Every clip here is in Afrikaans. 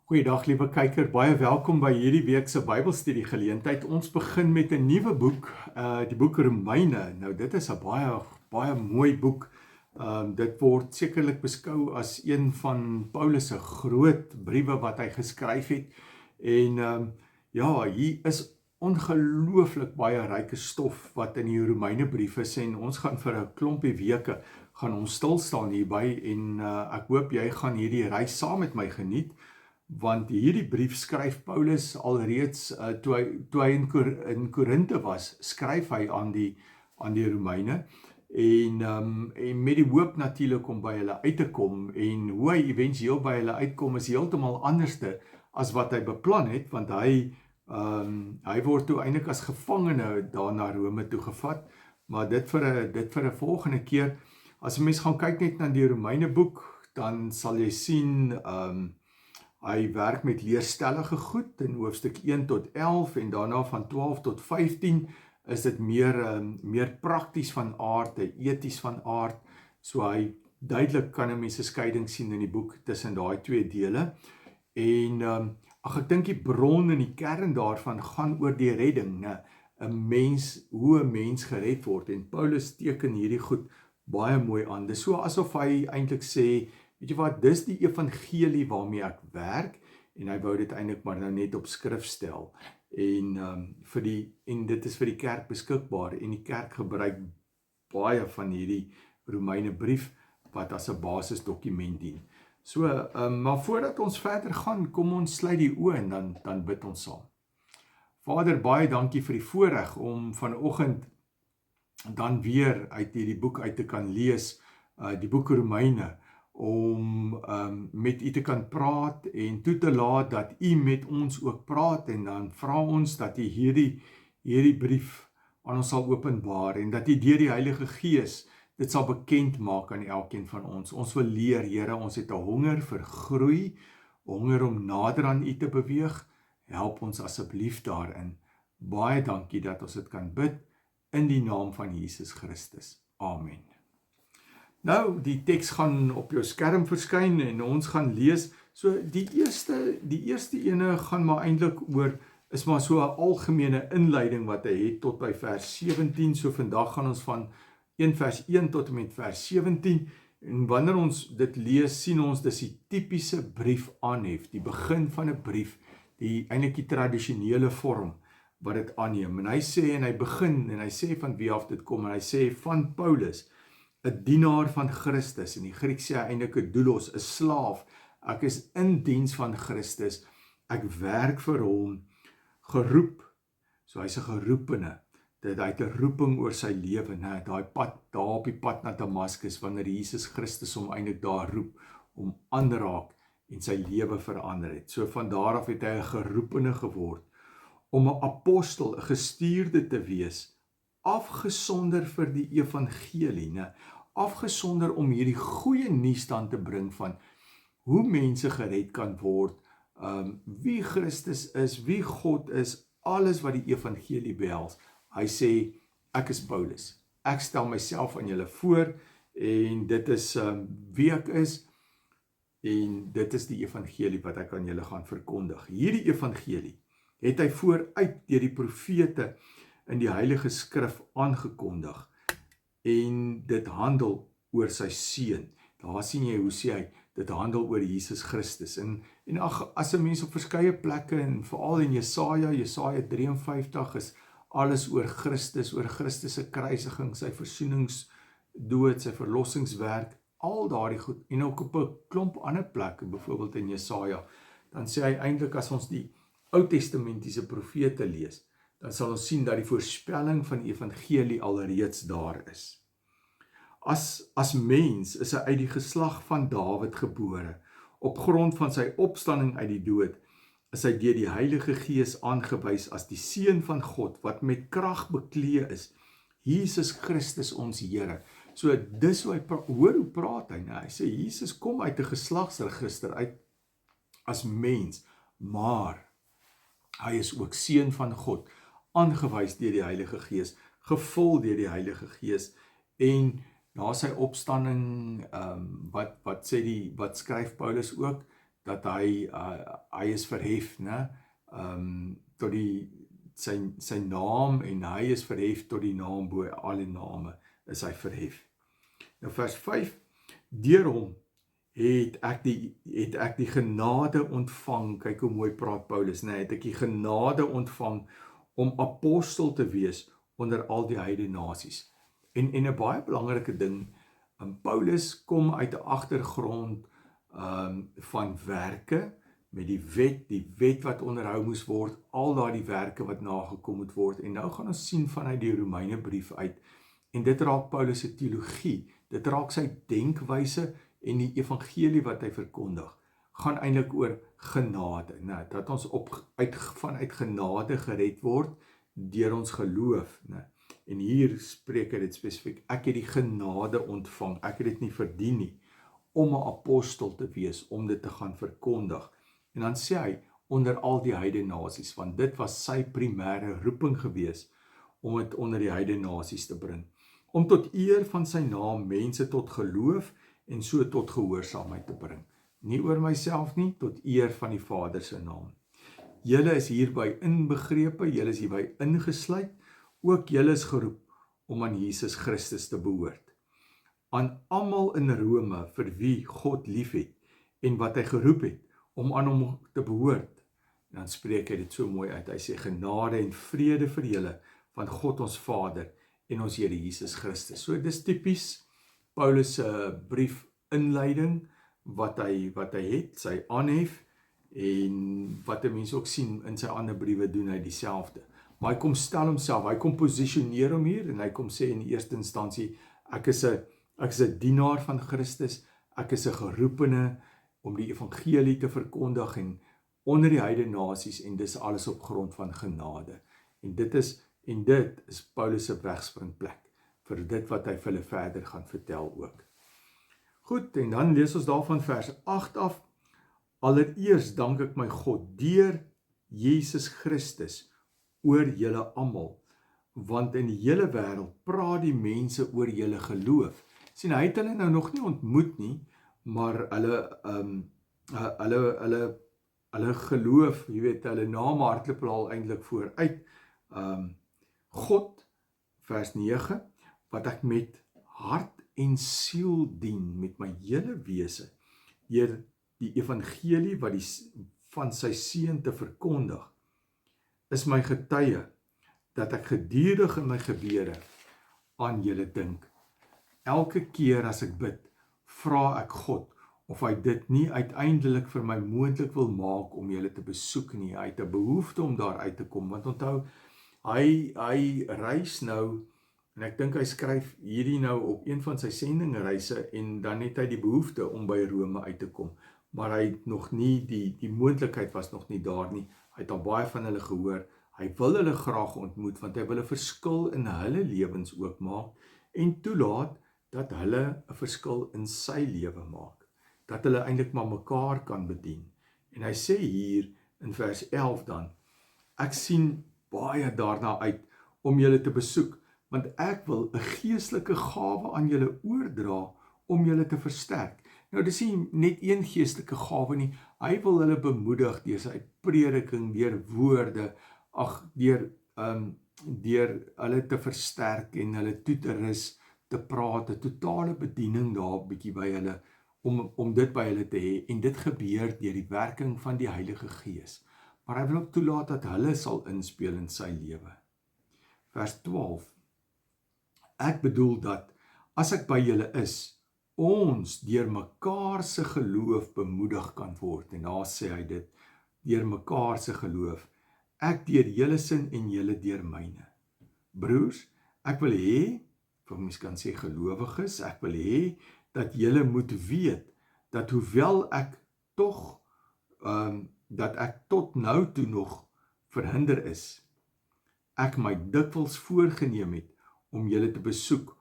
Goeiedag liewe kyker, baie welkom by hierdie week se Bybelstudie geleentheid. Ons begin met 'n nuwe boek, die boek Romeine. Nou dit is 'n baie mooi boek. Dit word sekerlik beskou as een van Paulus se groot briewe wat hy geskryf het. En ja, hier is ongelooflik baie ryke stof wat in die Romeinebrief is en ons gaan vir 'n klompie weke gaan ons stil staan hierby en ek hoop jy gaan hierdie reis saam met my geniet. Want hierdie brief skryf Paulus alreeds toe hy in Korinthe was, skryf hy aan die Romeine en met die hoop natuurlik om by hulle uit te kom en hoe hy eventueel by hulle uitkom is heeltemal anderste as wat hy beplan het, want hy word toe eintlik as gevangene daar na Rome toe gevat, maar dit vir 'n volgende keer. As 'n mens gaan kyk net na die Romeine boek, dan sal jy sien hy werk met leerstellige goed in hoofstuk 1 tot 11 en daarna van 12 tot 15 is dit meer prakties van aard, eties van aard. So hy duidelik kan 'n mens 'n skeiding sien in die boek tussen daai twee dele. En ek dink die bron en die kern daarvan gaan oor die redding, hoe 'n mens gered word. En Paulus teken hierdie goed baie mooi aan. Dis so asof hy eintlik sê, weet jy wat, dis die evangelie waarmee ek werk, en hy wou dit eintlik maar nou net op skrif stel, en dit is vir die kerk beskikbaar, en die kerk gebruik baie van hierdie Romeine brief, wat as 'n basisdokument dien. So, maar voordat ons verder gaan, kom ons sluit die oë en dan bid ons saam. Vader, baie dankie vir die voorreg om vanoggend dan weer uit hierdie boek uit te kan lees, die boek Romeine, om met u te kan praat en toe te laat dat u met ons ook praat, en dan vra ons dat u hierdie brief aan ons sal openbaar en dat u deur die Heilige Gees dit sal bekend maak aan elkeen van ons. Ons wil leer, Here, ons het 'n honger vir groei, honger om nader aan u te beweeg. Help ons asseblief daarin. Baie dankie dat ons dit kan bid in die naam van Jesus Christus. Amen. Nou, die teks gaan op jou skerm verskyn en ons gaan lees. So die eerste ene gaan maar eintlik oor, is maar so 'n algemene inleiding wat hy het tot by vers 17. So vandag gaan ons van 1 vers 1 tot en met vers 17. En wanneer ons dit lees, sien ons dis die tipiese brief aanhef, die begin van 'n brief, eintlik die tradisionele vorm wat dit aanneem. En hy sê, en hy begin, en hy sê van wie af dit kom, en hy sê van Paulus, 'n dienaar van Christus, in die Griek sê hy eintlik 'n doulos, 'n slaaf. Ek is in diens van Christus, ek werk vir hom, geroep, so hy's 'n geroepene, dat hy het 'n roeping oor sy lewe, daai pad, daar op die pad na Damaskus, wanneer Jesus Christus hom eintlik daar roep, om aanraak, en sy lewe verander het. So van daar af het hy 'n geroepene geword, om 'n apostel, 'n gestuurde te wees, afgesonder vir die evangelie, afgesonder om hierdie goeie nuus dan te bring van hoe mense gered kan word, wie Christus is, wie God is, alles wat die evangelie behels. Hy sê, ek is Paulus, ek stel myself aan julle voor, en dit is wie ek is, en dit is die evangelie wat ek aan julle gaan verkondig. Hierdie evangelie het hy vooruit deur die profete in die Heilige Skrif aangekondig, en dit handel oor sy seun. Daar sien jy hoe sê hy, dit handel oor Jesus Christus. En as 'n mens op verskeie plekke, en veral in Jesaja 53 is alles oor Christus se kruisiging, sy versoeningsdood, sy verlossingswerk, al daardie goed, en ook op 'n klomp ander plekke, byvoorbeeld in Jesaja, dan sê hy eintlik, as ons die Ou Testamentiese profete lees, dan sal ons sien dat die voorspelling van die evangelie alreeds daar is. As mens is hy uit die geslag van Dawid gebore. Op grond van sy opstanding uit die dood, is hy deur die Heilige Gees aangewys as die Seun van God, wat met krag beklee is, Jesus Christus ons Here. So dis hoe hy hoor hoe praat hy, hy sê, Jesus kom uit 'n geslagsregister uit as mens, maar hy is ook Seun van God, aangewys deur die Heilige Gees, gevul deur die Heilige Gees, en na sy opstanding, wat skryf Paulus ook, dat hy is verhef, né? Tot sy naam, en hy is verhef tot die naam bo alle name, is hy verhef. Nou vers 5, deur hom het ek die genade ontvang, kyk hoe mooi praat Paulus, né? Het ek die genade ontvang om apostel te wees onder al die heidene nasies. En 'n baie belangrike ding, Paulus kom uit 'n agtergrond van werke, met die wet wat onderhou moes word, al daardie werke wat nagekom moet word, en nou gaan ons sien vanuit die Romeinebrief uit, en dit raak Paulus se teologie, dit raak sy denkwyse, en die evangelie wat hy verkondig, gaan eintlik oor genade, dat ons vanuit genade gered word, deur ons geloof, en hier spreek hy dit spesifiek, ek het die genade ontvang, ek het dit nie verdien nie, om 'n apostel te wees, om dit te gaan verkondig, en dan sê hy, onder al die heidene nasies, want dit was sy primêre roeping gewees, om dit onder die heidene nasies te bring, om tot eer van sy naam mense tot geloof, en so tot gehoorsaamheid te bring, nie oor myself nie, tot eer van die Vader se naam. Julle is hierby inbegrepe, julle is hierby ingesluit, ook julle is geroep om aan Jesus Christus te behoort. Aan almal in Rome vir wie God lief het, en wat hy geroep het, om aan hom te behoort. En dan spreek hy dit so mooi uit, hy sê genade en vrede vir julle, van God ons Vader, en ons Here Jesus Christus. So dis tipies Paulus se brief inleiding, wat hy het, sy aanhef, en wat die mense ook sien in sy ander briewe doen hy dieselfde. Maar hy kom stel homself, hy kom posisioneer hom hier, en hy kom sê in die eerste instansie, ek is 'n dienaar van Christus, ek is 'n geroepene om die evangelie te verkondig, en onder die heidene nasies, en dis alles op grond van genade. En dit is Paulus se wegspringplek, vir dit wat hy vir hulle verder gaan vertel ook. Goed, en dan lees ons daarvan vers 8 af, allereers dank ek my God, deur Jesus Christus, oor julle almal, want in die hele wêreld praat die mense oor julle geloof. Sien, hy het hulle nou nog nie ontmoet nie, maar hulle geloof, jy weet, hulle name hardloop al eintlik vooruit. God, vers 9, wat ek met hart en siel dien, met my hele wese, deur die evangelie wat van sy seun te verkondig, is my getuie, dat ek gedurig in my gebede aan julle dink. Elke keer as ek bid, vra ek God, of hy dit nie uiteindelik vir my moontlik wil maak, om julle te besoek nie. Hy het 'n behoefte om daar uit te kom, want onthou, hy reis nou, en ek dink hy skryf hierdie nou op een van sy sendingreise, en dan het hy die behoefte om by Rome uit te kom, maar hy het nog nie, die moontlikheid was nog nie daar nie, hy het al baie van hulle gehoor, hy wil hulle graag ontmoet, want hy wil 'n verskil in hulle lewens ook maak, en toelaat, dat hulle 'n verskil in sy lewe maak, dat hulle eintlik maar mekaar kan bedien, en hy sê hier, in vers 11 dan, ek sien baie daarna uit, om julle te besoek, want ek wil 'n geestelike gawe aan julle oordra, om julle te versterk. Nou, dis nie net een geestelike gawe nie, hy wil hulle bemoedig, deur sy prediking, deur woorde, deur hulle te versterk, en hulle toe te rus, te praat, 'n totale bediening daar, bietjie by hulle, om dit by hulle te hê, en dit gebeur deur die werking van die Heilige Gees. Maar hy wil ook toelaat dat hulle sal inspeel in sy lewe. Vers 12, ek bedoel dat, as ek by julle is, ons deur mekaar se geloof bemoedig kan word, en daar sê hy dit, deur mekaar se geloof, ek deur julle sin en julle deur myne. Broers, ek wil hê, vir mens kan sê gelowiges, ek wil hê, dat julle moet weet, dat hoewel ek tot nou toe nog verhinder is, ek my dikwels voorgeneem het, om julle te besoek,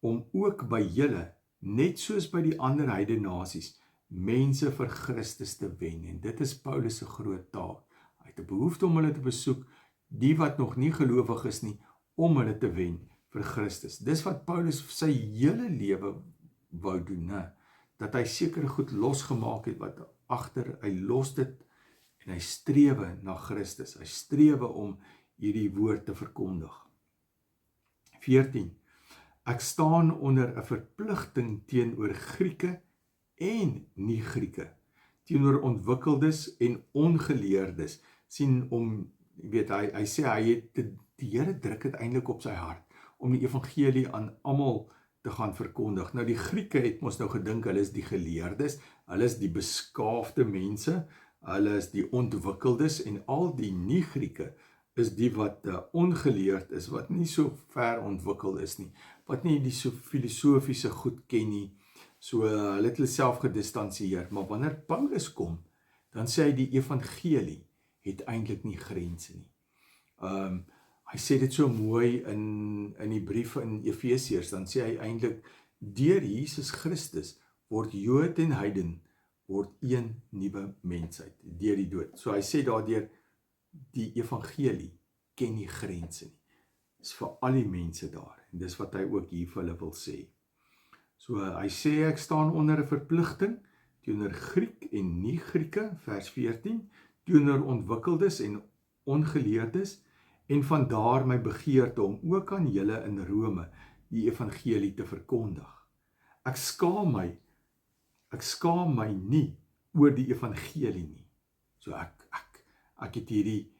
om ook by julle, net soos by die ander heidene nasies, mense vir Christus te wen, en dit is Paulus se groot taak. Hy het 'n behoefte om hulle te besoek, die wat nog nie gelowig is nie, om hulle te wen vir Christus. Dis wat Paulus sy hele lewe wou doen, dat hy sekere goed losgemaak het, wat agter, hy los dit en hy strewe na Christus. Hy strewe om hierdie woord te verkondig. 14. Ek staan onder 'n verpligting teenoor Grieke en nie-Grieke, teenoor ontwikkeldes en ongeleerdes. Sien hy sê hy het die Here druk dit eintlik op sy hart om die evangelie aan almal te gaan verkondig. Nou die Grieke het mos nou gedink hulle is die geleerdes, hulle is die beskaafde mense, hulle is die ontwikkeldes en al die nie-Grieke is die wat ongeleerd is, wat nie so ver ontwikkel is nie, wat nie die so filosofiese goed ken nie, so hulle het hulle self gedistansieer. Maar wanneer Paulus kom, dan sê hy die evangelie het eintlik nie grense nie. Hy sê dit so mooi in die brief in Efesiërs, dan sê hy eintlik, deur Jesus Christus word Jood en heiden, word een nuwe mensheid, deur die dood. So hy sê daardeur, die evangelie ken nie grense nie. Dis vir al die mense daar, en dis wat hy ook hier vir hulle wil sê. So hy sê, ek staan onder 'n verpligting, teenoor Griek en nie-Grieke, vers 14, teenoor ontwikkeldes en ongeleerdes, en vandaar my begeerte om ook aan julle in Rome die evangelie te verkondig. Ek skaam my nie oor die evangelie nie. So ek het die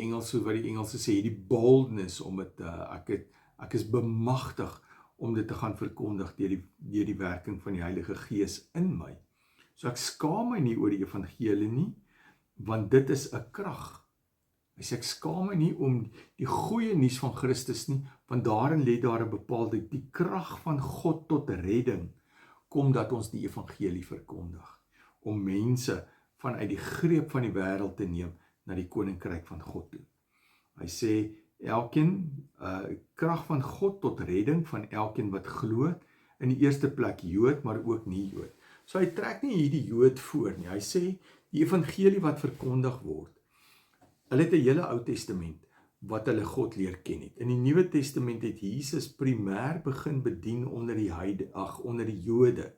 Engels, wat die Engelse sê, die boldness om dit, ek is bemagtig om dit te gaan verkondig deur die werking van die Heilige Gees in my. So ek skaam my nie oor die evangelie nie, want dit is 'n krag. Hy sê ek skaam my nie om die goeie nuus van Christus nie, want daarin lê daar 'n bepaalde, die krag van God tot redding, kom dat ons die evangelie verkondig, om mense vanuit die greep van die wêreld te neem na die koninkryk van God toe. Hy sê elkeen, krag van God tot redding van elkeen wat glo, in die eerste plek Jood, maar ook nie Jood. So hy trek nie hier die Jood voor nie. Hy sê die evangelie wat verkondig word. Hulle het 'n hele Ou Testament wat hulle God leer ken het. In die Nuwe Testament het Jesus primêr begin bedien onder die Jode.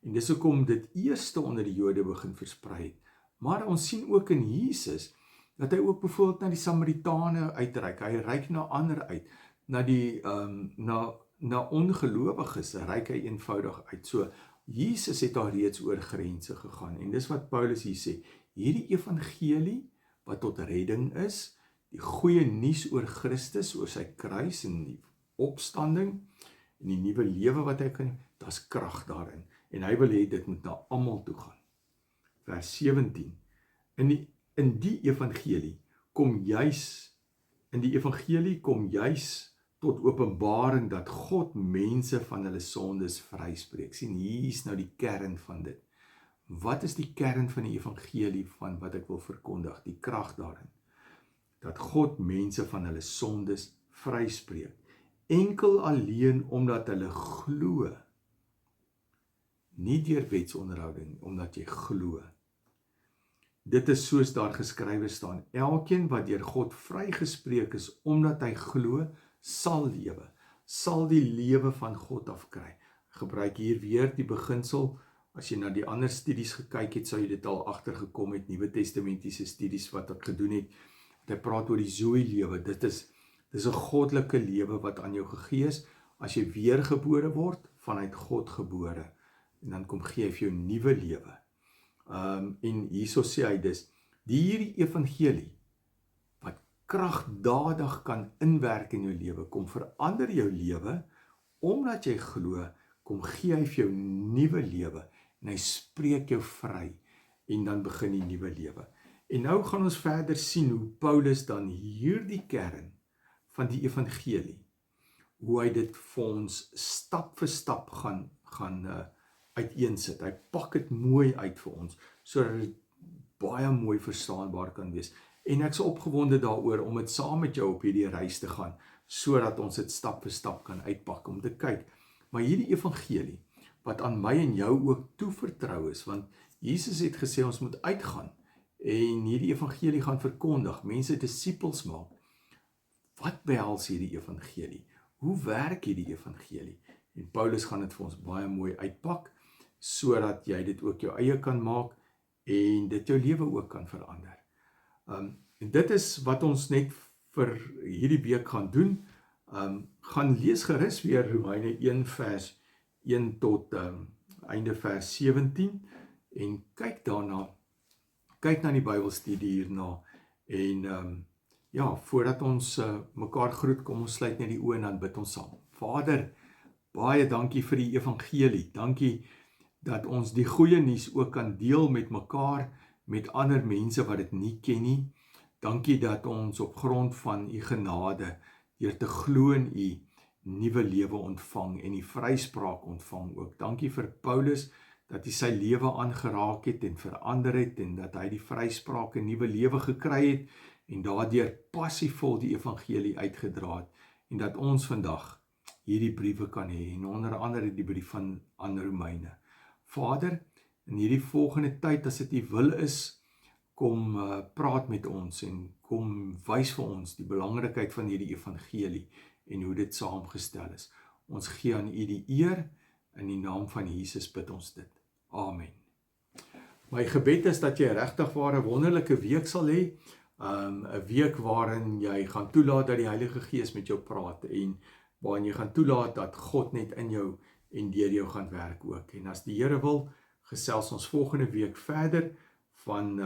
En dis hoekom dit eerste onder die Jode begin versprei het. Maar ons sien ook in Jesus dat hy ook byvoorbeeld na die Samaritane uitreik. Hy reik na ander uit, na die na ongelowiges reik hy eenvoudig uit. So Jesus het daar reeds oor grense gegaan. En dis wat Paulus hier sê. Hierdie evangelie wat tot redding is, die goeie nuus oor Christus, oor sy kruis en die opstanding en die nuwe lewe wat hy kan, daar's krag daarin. En hy wil hê dit moet na almal toe gaan. Vers 17. In die evangelie kom juis tot openbaring dat God mense van hulle sondes vryspreek. Sien, hier is nou die kern van dit. Wat is die kern van die evangelie van wat ek wil verkondig? Die krag daarin. Dat God mense van hulle sondes vryspreek. Enkel alleen omdat hulle glo. Nie deur wetsonderhouding, omdat jy glo. Dit is soos daar geskrywe staan, elkeen wat deur God vrygespreek is, omdat hy glo, sal lewe, sal die lewe van God afkry. Gebruik hier weer die beginsel, as jy na die ander studies gekyk het, sou jy dit al agtergekom het, Nuwe Testamentiese studies wat ek gedoen het, hy praat oor die Zoe lewe, dit is 'n goddelike lewe wat aan jou gegee is, as jy weergebore word, vanuit God gebore, en dan kom gee hy vir jou nuwe lewe. En hierso sê hy dus, hierdie evangelie, wat kragdadig kan inwerk in jou lewe, kom verander jou lewe, omdat jy glo, kom gee hy vir jou nuwe lewe, en hy spreek jou vry, en dan begin die nuwe lewe. En nou gaan ons verder sien hoe Paulus dan hierdie kern van die evangelie, hoe hy dit vir ons stap vir stap gaan uiteensit. Hy pak dit mooi uit vir ons, sodat dit baie mooi verstaanbaar kan wees. En ek is opgewonde daaroor om dit saam met jou op hierdie reis te gaan, sodat ons dit stap vir stap kan uitpak, om te kyk, maar hierdie evangelie, wat aan my en jou ook toevertrou is, want Jesus het gesê ons moet uitgaan, en hierdie evangelie gaan verkondig, mense disippels maak. Wat behels hierdie evangelie? Hoe werk hierdie evangelie? En Paulus gaan dit vir ons baie mooi uitpak, sodat jy dit ook jou eie kan maak en dit jou lewe ook kan verander. En dit is wat ons net vir hierdie week gaan doen. Gaan lees gerus weer Romeine 1 vers 1 tot einde vers 17 en kyk daarna, kyk na die Bybelstudie hierna en ja, voordat ons mekaar groet, kom ons sluit net die oë en dan bid ons saam. Vader, baie dankie vir die evangelie, dankie dat ons die goeie nuus ook kan deel met mekaar, met ander mense wat dit nie ken nie. Dankie dat ons op grond van u genade, deur te glo in u, nuwe lewe ontvang en die vryspraak ontvang ook. Dankie vir Paulus, dat hy sy lewe aangeraak het en verander het en dat hy die vryspraak en nuwe lewe gekry het en daardeur passievol die evangelie uitgedra het en dat ons vandag hierdie briewe kan hê en onder andere die brief aan Romeine. Vader, in hierdie volgende tyd as dit u wil is, kom praat met ons en kom wys vir ons die belangrikheid van hierdie evangelie en hoe dit saamgestel is. Ons gee aan u die eer, in die naam van Jesus bid ons dit. Amen. My gebed is dat jy regtig waar 'n wonderlike week sal hê, 'n week waarin jy gaan toelaat dat die Heilige Gees met jou praat en waarin jy gaan toelaat dat God net in jou en deur jou gaan werk ook. En as die Here wil, gesels ons volgende week verder van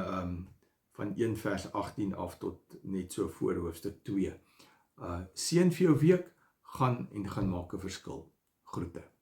1 vers 18 af tot net so voor hoofstuk 2. Seën vir jou week, gaan maak 'n verskil. Groete.